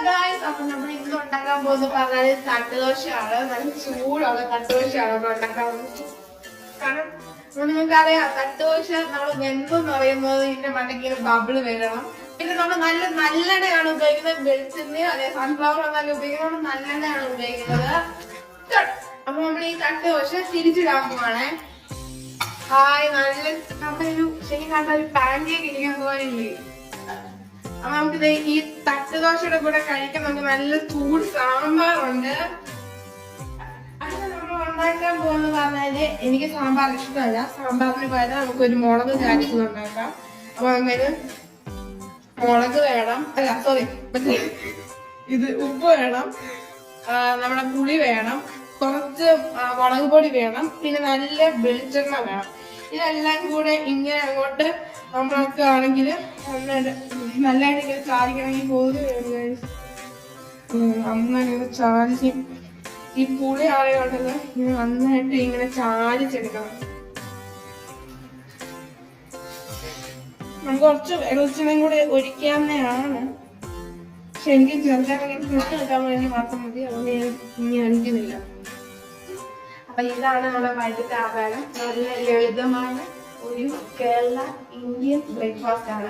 Guys, അപ്പൊ നമ്മൾ ഇന്ന് ഉണ്ടാക്കാൻ പോകുന്ന പറഞ്ഞാല് തട്ടുദോശയാണ്. നല്ല ചൂടുള്ള തട്ടുദോശയാണ് നമ്മൾ ഉണ്ടാക്കാൻ പോകുന്നത്. കാരണം നിങ്ങൾക്കറിയാം, തട്ടുദോശ നമ്മൾ വെന്തെന്ന് പറയുന്നത് ഇതിന്റെ മണ്ടയ്ക്ക് ബബിള് വരണം. പിന്നെ നമ്മൾ നല്ലെണ്ണയാണ് ഉപയോഗിക്കുന്നത്. വെളിച്ചെണ്ണയോ അല്ലെ സൺഫ്ലവർ നല്ല ഉപയോഗിക്കുന്നത്, നല്ലെണ്ണയാണ് ഉപയോഗിക്കുന്നത്. അപ്പൊ നമ്മൾ ഈ തട്ടുദോശ തിരിച്ചിടാൻ പോവാണേ. ഹായ്, നല്ല നമ്മളൊരു ശരി കണ്ട ഒരു പാൻകേക്ക് ഇരിക്കാൻ പോകാനില്ലേ. അപ്പൊ നമുക്ക് ഈ തട്ടുദോശയുടെ കൂടെ കഴിക്കാൻ നമുക്ക് നല്ല ചൂട് സാമ്പാറുണ്ട്. അത് നമ്മൾ ഉണ്ടാക്കാൻ പോകുന്ന പറഞ്ഞാല് എനിക്ക് സാമ്പാർ ഇഷ്ടമല്ല. സാമ്പാറിന് പകരം നമുക്കൊരു മുളക് ചാരിച്ച് ഉണ്ടാക്കാം. അപ്പൊ അങ്ങനെ മുളക് വേണം, അല്ല സോറി ഇത് ഉപ്പ് വേണം, നമ്മുടെ പുളി വേണം, കുറച്ച് മുളക് പൊടി വേണം, പിന്നെ നല്ല വെളിച്ചെണ്ണ വേണം. ഇതെല്ലാം കൂടെ ഇങ്ങനെ അങ്ങോട്ട് നമ്മളൊക്കെ ആണെങ്കിൽ നല്ലതായിട്ട് ഇങ്ങനെ ചാലിക്കണമെങ്കിൽ പോകുന്നത് നന്നായിട്ട് ചാലിച്ച് ഈ പുളി ആളുകളുണ്ടല്ലോ ഇങ്ങനെ നന്നായിട്ട് ഇങ്ങനെ ചാലിച്ചെടുക്കണം. നമുക്ക് കുറച്ച് വെളിച്ചെണ്ണയും കൂടെ ഒഴിക്കാവുന്നതാണ്. പക്ഷെ എനിക്ക് ചെറുതായിട്ട് തൊട്ട് നിൽക്കാൻ വേണ്ടി മാത്രം മതി. അതുകൊണ്ട് ഞാൻ ഇനി അടിക്കുന്നില്ല. അപ്പൊ ഇതാണ് നമ്മുടെ വൈകിട്ട് ആഹാരം. നല്ല ലളിതമായ ഒരു കേരള ഇന്ത്യൻ ബ്രേക്ക്ഫാസ്റ്റ് ആണ്.